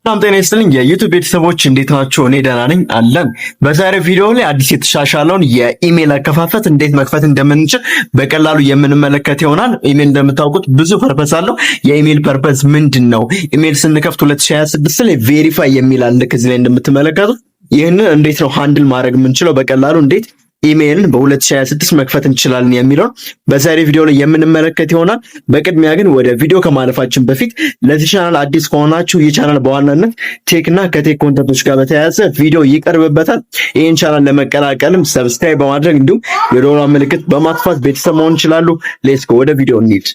ሰላም ጤና ይስጥልኝ የዩቲዩብ ቤተሰቦች እንዴት ናችሁ? እኔ ደህና ነኝ አለን። በዛሬው ቪዲዮ ላይ አዲስ የተሻሻለውን የኢሜል አከፋፈት እንዴት መክፈት እንደምንችል በቀላሉ የምንመለከት ይሆናል። ኢሜል እንደምታውቁት ብዙ ፐርፐስ አለው። የኢሜል ፐርፐስ ምንድን ነው? ኢሜል ስንከፍት 2026 ላይ ቬሪፋይ የሚል አለ ከዚህ ላይ እንደምትመለከቱት። ይህንን እንዴት ነው ሃንድል ማድረግ የምንችለው በቀላሉ እንዴት ኢሜይልን በ2026 መክፈት እንችላለን የሚለውን በዛሬ ቪዲዮ ላይ የምንመለከት ይሆናል። በቅድሚያ ግን ወደ ቪዲዮ ከማለፋችን በፊት ለዚህ ቻናል አዲስ ከሆናችሁ ይህ ቻናል በዋናነት ቴክ እና ከቴክ ኮንተንቶች ጋር በተያያዘ ቪዲዮ ይቀርብበታል። ይህን ቻናል ለመቀላቀልም ሰብስክራይብ በማድረግ እንዲሁም የደወል ምልክት በማጥፋት ቤተሰብ መሆን ይችላሉ። ሌትስ ጎ ወደ ቪዲዮ እንሂድ።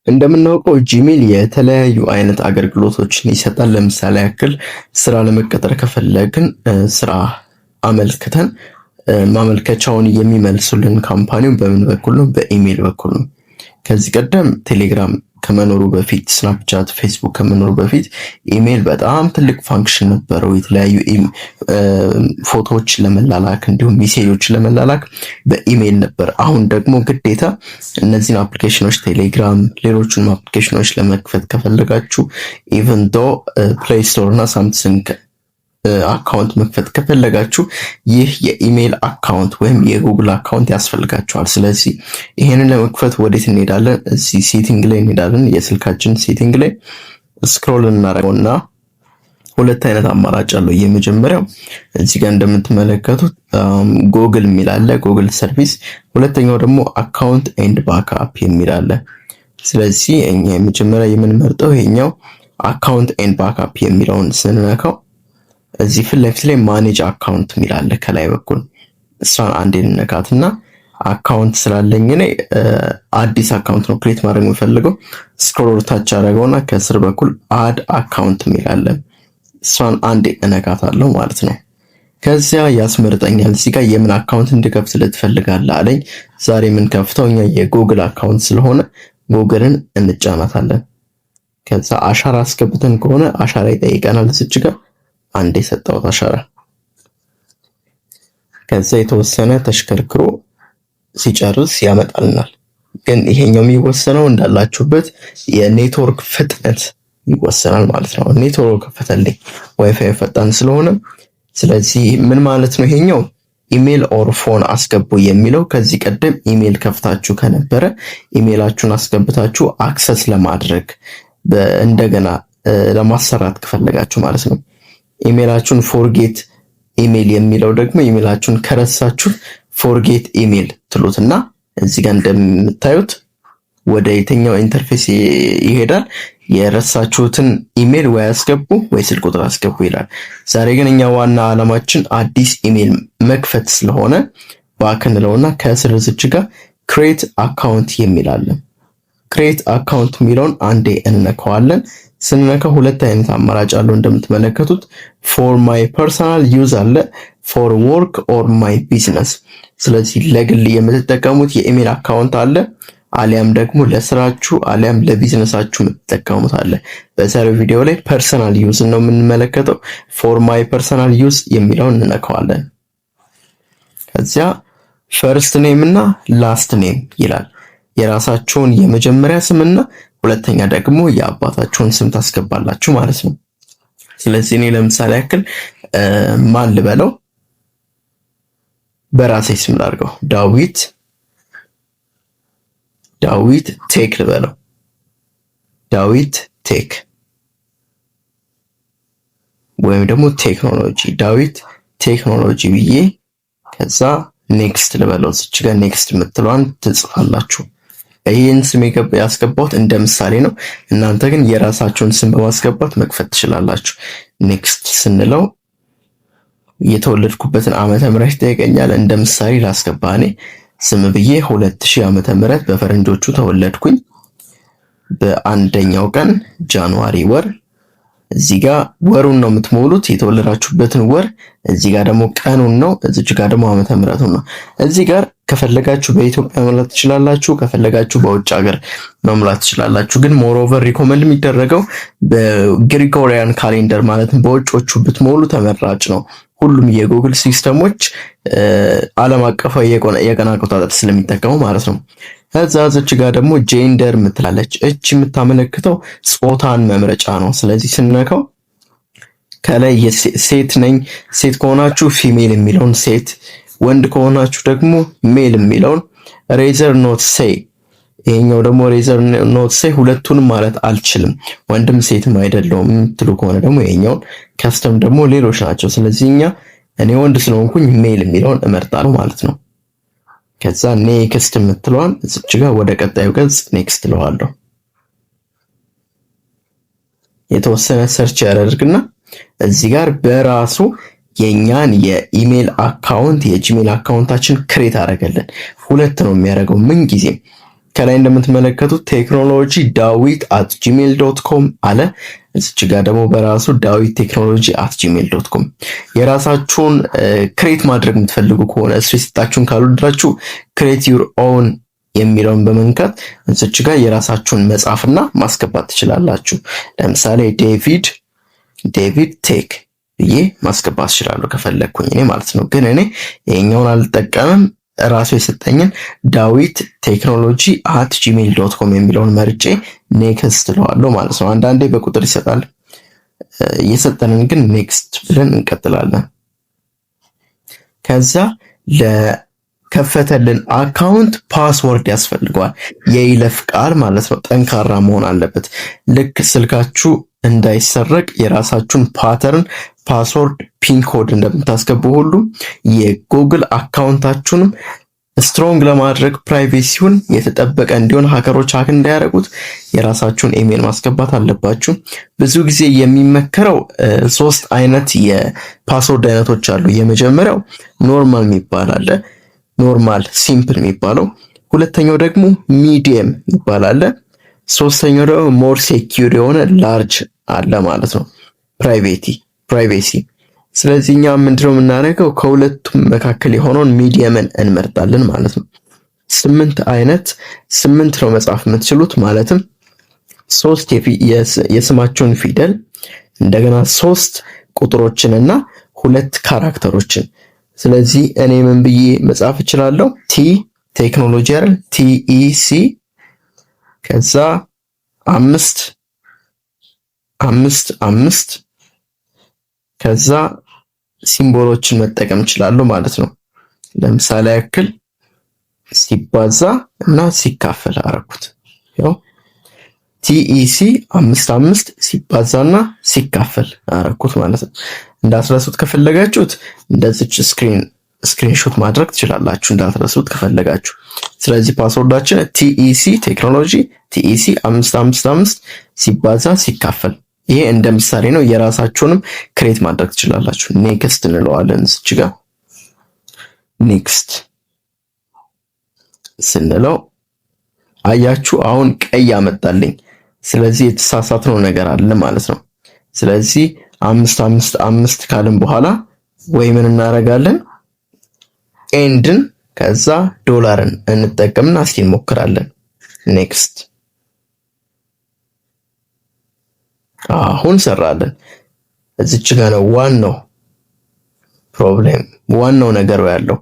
እንደምናውቀው ጂሜል የተለያዩ አይነት አገልግሎቶችን ይሰጣል። ለምሳሌ ያክል ስራ ለመቀጠር ከፈለግን ስራ አመልክተን ማመልከቻውን የሚመልሱልን ካምፓኒው በምን በኩል ነው? በኢሜል በኩል ነው። ከዚህ ቀደም ቴሌግራም ከመኖሩ በፊት ስናፕቻት፣ ፌስቡክ ከመኖሩ በፊት ኢሜል በጣም ትልቅ ፋንክሽን ነበረው። የተለያዩ ፎቶዎች ለመላላክ እንዲሁም ሜሴጆች ለመላላክ በኢሜል ነበር። አሁን ደግሞ ግዴታ እነዚህን አፕሊኬሽኖች ቴሌግራም፣ ሌሎቹንም አፕሊኬሽኖች ለመክፈት ከፈለጋችሁ ኢቨን ዶ ፕሌይ ስቶር እና ሳምሰንግ አካውንት መክፈት ከፈለጋችሁ ይህ የኢሜል አካውንት ወይም የጉግል አካውንት ያስፈልጋችኋል። ስለዚህ ይሄንን ለመክፈት ወዴት እንሄዳለን? እዚህ ሴቲንግ ላይ እንሄዳለን። የስልካችን ሴቲንግ ላይ ስክሮል እናደርገውና ሁለት አይነት አማራጭ አለው። የመጀመሪያው እዚህ ጋር እንደምትመለከቱት ጉግል የሚል አለ፣ ጉግል ሰርቪስ። ሁለተኛው ደግሞ አካውንት ኤንድ ባክአፕ የሚል አለ። ስለዚህ እኛ የመጀመሪያ የምንመርጠው ይሄኛው አካውንት ኤንድ ባክአፕ የሚለውን ስንነካው እዚህ ፊት ለፊት ላይ ማኔጅ አካውንት የሚል አለ ከላይ በኩል። እሷን አንዴ እንነካትና አካውንት ስላለኝ እኔ አዲስ አካውንት ነው ክሬት ማድረግ የምፈልገው። ስክሮል ታች አደረገውና ከስር በኩል አድ አካውንት የሚል አለ። እሷን አንዴ እነካታለሁ ማለት ነው። ከዚያ ያስመርጠኛል። እዚህ ጋር የምን አካውንት እንድከፍት ልትፈልጋለህ አለኝ። ዛሬ የምንከፍተው እኛ የጉግል አካውንት ስለሆነ ጉግልን እንጫናታለን። ከዛ አሻራ አስገብተን ከሆነ አሻራ ይጠይቀናል። እዚች ጋር አንዴ ሰጣሁት አሻራ። ከዛ የተወሰነ ተሽከርክሮ ሲጨርስ ያመጣልናል። ግን ይሄኛው የሚወሰነው እንዳላችሁበት የኔትወርክ ፍጥነት ይወሰናል ማለት ነው። ኔትወርክ ከፈተልኝ ዋይፋይ ፈጣን ስለሆነ፣ ስለዚህ ምን ማለት ነው ይሄኛው ኢሜል ኦር ፎን አስገቡ የሚለው ከዚህ ቀደም ኢሜል ከፍታችሁ ከነበረ ኢሜላችሁን አስገብታችሁ አክሰስ ለማድረግ እንደገና ለማሰራት ከፈለጋችሁ ማለት ነው። ኢሜላችሁን ፎርጌት ኢሜል የሚለው ደግሞ ኢሜላችሁን ከረሳችሁ ፎርጌት ኢሜል ትሉትና እዚህ ጋር እንደምታዩት ወደ የትኛው ኢንተርፌስ ይሄዳል። የረሳችሁትን ኢሜል ወይ አስገቡ ወይ ስልክ ቁጥር አስገቡ ይላል። ዛሬ ግን እኛ ዋና ዓላማችን አዲስ ኢሜል መክፈት ስለሆነ ባክ እንለውና ከስር እዚች ጋር ክሬት አካውንት የሚል አለ። ክሬት አካውንት የሚለውን አንዴ እንነካዋለን። ስንነካው ሁለት አይነት አማራጭ አለው እንደምትመለከቱት። ፎር ማይ ፐርሰናል ዩዝ አለ፣ ፎር ወርክ ኦር ማይ ቢዝነስ። ስለዚህ ለግል የምትጠቀሙት የኢሜል አካውንት አለ፣ አሊያም ደግሞ ለስራችሁ አሊያም ለቢዝነሳችሁ የምትጠቀሙት አለ። በዛሬው ቪዲዮ ላይ ፐርሰናል ዩዝ ነው የምንመለከተው። ፎር ማይ ፐርሰናል ዩዝ የሚለውን እንነካዋለን። ከዚያ ፈርስት ኔም እና ላስት ኔም ይላል። የራሳችሁን የመጀመሪያ ስምና ሁለተኛ ደግሞ የአባታችሁን ስም ታስገባላችሁ ማለት ነው። ስለዚህ እኔ ለምሳሌ ያክል ማን ልበለው? በራሴ ስም ላድርገው። ዳዊት ቴክ ልበለው። ዳዊት ቴክ ወይም ደግሞ ቴክኖሎጂ፣ ዳዊት ቴክኖሎጂ ብዬ ከዛ ኔክስት ልበለው። እዚች ጋር ኔክስት የምትለዋን ትጽፋላችሁ። ይህን ስም ያስገባሁት እንደ ምሳሌ ነው። እናንተ ግን የራሳችሁን ስም በማስገባት መክፈት ትችላላችሁ። ኔክስት ስንለው የተወለድኩበትን ዓመተ ምህረት ይጠይቀኛል። እንደ ምሳሌ ላስገባ። እኔ ስም ብዬ 2000 ዓመተ ምህረት በፈረንጆቹ ተወለድኩኝ በአንደኛው ቀን ጃንዋሪ ወር። እዚህ ጋር ወሩን ነው የምትሞሉት፣ የተወለዳችሁበትን ወር። እዚህ ጋር ደግሞ ቀኑን ነው፣ እዚህ ጋር ደግሞ ዓመተ ምህረቱን ነው። እዚህ ጋር ከፈለጋችሁ በኢትዮጵያ መሙላት ትችላላችሁ፣ ከፈለጋችሁ በውጭ ሀገር መሙላት ትችላላችሁ። ግን ሞሮቨር ሪኮመንድ የሚደረገው በግሪጎሪያን ካሌንደር ማለትም በውጮቹ ብትሞሉ ተመራጭ ነው። ሁሉም የጉግል ሲስተሞች ዓለም አቀፋዊ የቀን አቆጣጠር ስለሚጠቀሙ ማለት ነው። ከዛ እዚች ጋር ደግሞ ጄንደር ምትላለች። እቺ የምታመለክተው ጾታን መምረጫ ነው። ስለዚህ ስንነካው ከላይ ሴት ነኝ ሴት ከሆናችሁ ፊሜል የሚለውን ሴት፣ ወንድ ከሆናችሁ ደግሞ ሜል የሚለውን ሬዘር ኖት ሴይ። ይሄኛው ደግሞ ሬዘር ኖት ሴይ ሁለቱንም ማለት አልችልም ወንድም ሴትም አይደለሁም የምትሉ ከሆነ ደግሞ ይሄኛውን ከስተም ደግሞ ሌሎች ናቸው። ስለዚህ እኔ ወንድ ስለሆንኩኝ ሜል የሚለውን እመርጣለሁ ማለት ነው። ከዛ ኔክስት የምትለዋን እዚች ጋር ወደ ቀጣዩ ገጽ ኔክስት እለዋለሁ። የተወሰነ ሰርች ያደርግና እዚህ ጋር በራሱ የኛን የኢሜል አካውንት የጂሜል አካውንታችን ክሬት አደረገልን። ሁለት ነው የሚያደርገው ምን ጊዜም። ከላይ እንደምትመለከቱት technology@gmail.com አለ። እዚች ጋር ደግሞ በራሱ dawittechnology@gmail.com። የራሳችሁን ክሬት ማድረግ የምትፈልጉ ከሆነ ስሪስታችሁን ካልወደዳችሁ create your own የሚለውን በመንካት እዚች ጋር የራሳችሁን መጻፍና ማስገባት ትችላላችሁ። ለምሳሌ ዴቪድ ቴክ ብዬ ማስገባት እችላለሁ ከፈለኩኝ እኔ ማለት ነው። ግን እኔ ይሄኛውን አልጠቀምም። ራሱ የሰጠኝን dawittechnology@gmail.com የሚለውን መርጬ ኔክስት እለዋለሁ ማለት ነው። አንዳንዴ በቁጥር ይሰጣል። የሰጠንን ግን ኔክስት ብለን እንቀጥላለን። ከዛ ለከፈተልን አካውንት ፓስወርድ ያስፈልገዋል። የይለፍ ቃል ማለት ነው። ጠንካራ መሆን አለበት። ልክ ስልካችሁ እንዳይሰረቅ የራሳችሁን ፓስወርድ ፒን ኮድ እንደምታስገቡ ሁሉ የጉግል አካውንታችሁንም ስትሮንግ ለማድረግ ፕራይቬሲውን የተጠበቀ እንዲሆን ሀከሮች ሀክ እንዳያደርጉት የራሳችሁን ኢሜል ማስገባት አለባችሁ። ብዙ ጊዜ የሚመከረው 3 አይነት የፓስወርድ አይነቶች አሉ። የመጀመሪያው ኖርማል የሚባል አለ፣ ኖርማል ሲምፕል የሚባለው። ሁለተኛው ደግሞ ሚዲየም ይባላል። ሶስተኛው ደግሞ ሞር ሴኪዩር የሆነ ላርጅ አለ ማለት ነው፣ ፕራይቬሲ። ስለዚህ እኛ ምንድነው የምናደርገው? ከሁለቱም መካከል የሆነውን ሚዲየምን እንመርጣለን ማለት ነው። 8 ነው መጻፍ የምትችሉት ማለትም 3 የስማቸውን ፊደል እንደገና 3 ቁጥሮችንና 2 ካራክተሮችን። ስለዚህ እኔ ምን ብዬ መጻፍ እችላለሁ? ቴክኖሎጂ አይደል? TEC ከዛ 5 ከዛ ሲምቦሎችን መጠቀም እችላለሁ ማለት ነው። ለምሳሌ ያክል ሲባዛ እና ሲካፈል አረኩት። ያው TEC 5 ሲባዛና ሲካፈል አረኩት ማለት ነው። እንዳትረሱት ከፈለጋችሁት እንደዚች ስክሪንሾት ማድረግ ትችላላችሁ፣ እንዳትረሱት ከፈለጋችሁ። ስለዚህ ፓስወርዳችን TEC ቴክኖሎጂ TEC 555 ሲባዛ ሲካፈል። ይሄ እንደ ምሳሌ ነው። የራሳችሁንም ክሬት ማድረግ ትችላላችሁ። ኔክስት እንለዋለን። እዚህ ጋር ኔክስት ስንለው አያችሁ አሁን ቀይ ያመጣልኝ። ስለዚህ የተሳሳተው ነገር አለ ማለት ነው። ስለዚህ 555 ካልን በኋላ ወይ ምን እናደርጋለን? ኤንድን ከዛ ዶላርን እንጠቀምና እስኪ እንሞክራለን። ኔክስት አሁን ሰራለን። እዚች ጋር ነው ዋናው ነገር ያለው።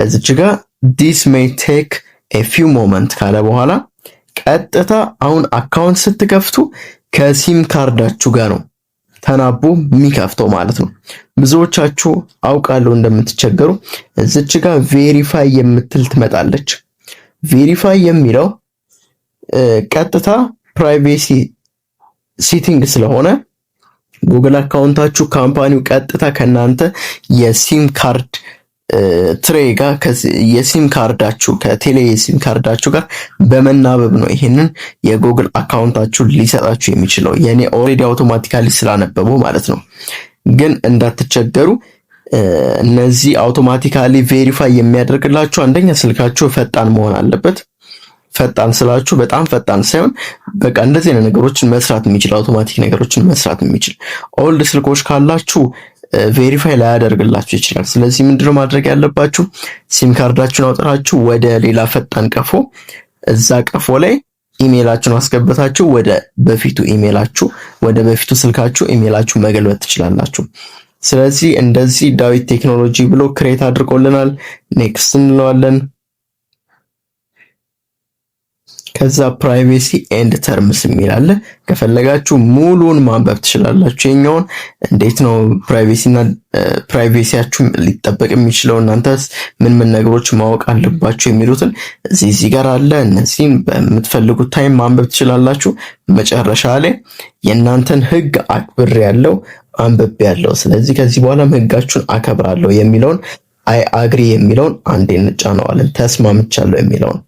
እዚች ጋር this may take a few moments ካለ በኋላ ቀጥታ አሁን አካውንት ስትከፍቱ ከሲም ካርዳችሁ ጋር ነው ተናቦ የሚከፍተው ማለት ነው። ብዙዎቻችሁ አውቃለሁ እንደምትቸገሩ። እዚች ጋር ቬሪፋይ የምትል ትመጣለች። ቬሪፋይ የሚለው ቀጥታ ፕራይቬሲ ሴቲንግ ስለሆነ ጉግል አካውንታችሁ ካምፓኒው ቀጥታ ከናንተ የሲም ካርድ ትሬ ጋር የሲም ካርዳችሁ ከቴሌ የሲም ካርዳችሁ ጋር በመናበብ ነው ይሄንን የጉግል አካውንታችሁ ሊሰጣችሁ የሚችለው። የኔ ኦሬዲ አውቶማቲካሊ ስላነበበው ማለት ነው። ግን እንዳትቸገሩ፣ እነዚህ አውቶማቲካሊ ቬሪፋይ የሚያደርግላችሁ አንደኛ ስልካችሁ ፈጣን መሆን አለበት። ፈጣን ስላችሁ በጣም ፈጣን ሳይሆን በቃ እንደዚህ አይነት ነገሮችን መስራት የሚችል አውቶማቲክ ነገሮችን መስራት የሚችል። ኦልድ ስልኮች ካላችሁ ቬሪፋይ ላያደርግላችሁ ይችላል። ስለዚህ ምንድነው ማድረግ ያለባችሁ? ሲም ካርዳችሁን አውጥታችሁ ወደ ሌላ ፈጣን ቀፎ፣ እዛ ቀፎ ላይ ኢሜይላችሁን አስገብታችሁ ወደ በፊቱ ስልካችሁ ኢሜይላችሁ መገልበጥ ትችላላችሁ። ስለዚህ እንደዚህ ዳዊት ቴክኖሎጂ ብሎ ክሬት አድርጎልናል። ኔክስት እንለዋለን። ከዛ ፕራይቬሲ ኤንድ ተርምስ የሚል አለ። ከፈለጋችሁ ሙሉን ማንበብ ትችላላችሁ። የኛውን እንዴት ነው ፕራይቬሲና ፕራይቬሲያችሁ ሊጠበቅ የሚችለው፣ እናንተስ ምን ምን ነገሮች ማወቅ አለባችሁ የሚሉትን እዚህ ጋር አለ። እነዚህን በምትፈልጉት ታይም ማንበብ ትችላላችሁ። መጨረሻ ላይ የእናንተን ህግ አክብር ያለው አንብቤ ያለው፣ ስለዚህ ከዚህ በኋላም ህጋችሁን አከብራለሁ የሚለውን አይ አግሪ የሚለውን አንዴ እንጫነዋለን። ተስማምቻለሁ የሚለውን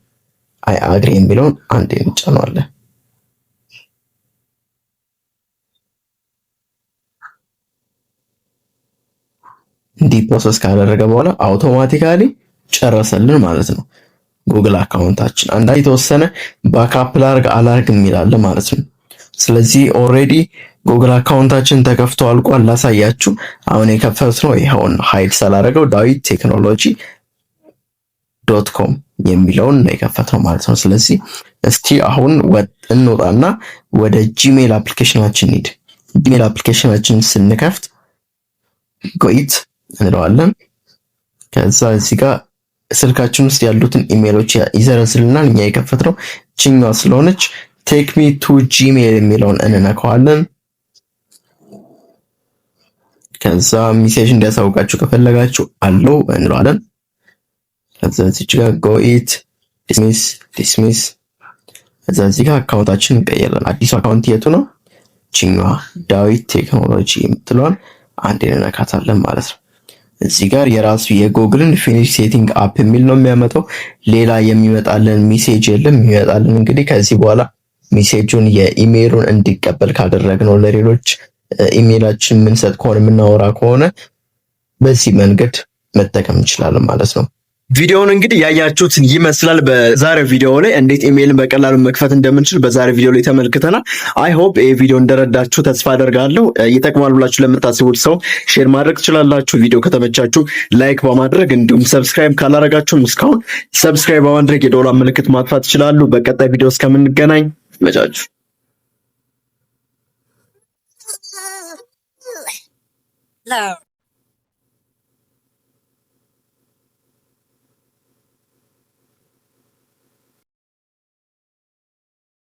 አይ አግሪ የሚለውን አንዴ እንጫነዋለን። እንዲህ ፕሮሰስ ካደረገ በኋላ አውቶማቲካሊ ጨረሰልን ማለት ነው ጉግል አካውንታችን። አንዳንድ የተወሰነ ባክአፕ ላርግ አላርግ የሚላለ ማለት ነው። ስለዚህ ኦልሬዲ ጉግል አካውንታችን ተከፍቶ አልቋል። ላሳያችሁ። አሁን የከፈትነው ይኸውን ሃይድ ስላደረገው ዳዊት ቴክኖሎጂ .com የሚለውን ነው የከፈተው ማለት ነው። ስለዚህ እስቲ አሁን እንውጣና ወደ ጂሜል አፕሊኬሽናችን እንሂድ። ጂሜል አፕሊኬሽናችንን ስንከፍት ጎይት እንለዋለን። ከዛ እዚህ ጋር ስልካችን ውስጥ ያሉትን ኢሜሎች ይዘረዝልናል። እኛ የከፈትነው ቺኛዋ ስለሆነች ቴክ ሚ ቱ ጂሜል የሚለውን እንነካዋለን። ከዛ ሜሴጅ እንዲያሳውቃችሁ ከፈለጋችሁ አለው እንለዋለን። ከዛ እዚህ ጋር ጎኢት ዲስሚስ ከዛ እዚህ ጋር አካውንታችንን እንቀይራለን። አዲሱ አካውንት የቱ ነው? ቺኛዋ ዳዊት ቴክኖሎጂ የምትለዋን አንዴ እንነካታለን ማለት ነው። እዚህ ጋር የራሱ የጎግልን ፊኒሽ ሴቲንግ አፕ የሚል ነው የሚያመጣው። ሌላ የሚመጣልን ሜሴጅ የለም። የሚመጣልን እንግዲህ ከዚህ በኋላ ሜሴጁን የኢሜይሉን እንዲቀበል ካደረግነው ለሌሎች ኢሜይላችን የምንሰጥ ከሆነ የምናወራ ከሆነ በዚህ መንገድ መጠቀም እንችላለን ማለት ነው። ቪዲዮውን እንግዲህ ያያችሁትን ይመስላል። በዛሬው ቪዲዮ ላይ እንዴት ኢሜይልን በቀላሉ መክፈት እንደምንችል በዛሬው ቪዲዮ ላይ ተመልክተናል። አይ ሆፕ ይሄ ቪዲዮ እንደረዳችሁ ተስፋ አደርጋለሁ። ይጠቅማል ብላችሁ ለምታስቡት ሰው ሼር ማድረግ ትችላላችሁ። ቪዲዮ ከተመቻችሁ ላይክ በማድረግ እንዲሁም ሰብስክራይብ ካላረጋችሁም እስካሁን ሰብስክራይብ በማድረግ የደወል ምልክት ማጥፋት ትችላሉ። በቀጣይ ቪዲዮ እስከምንገናኝ ይመቻችሁ። No.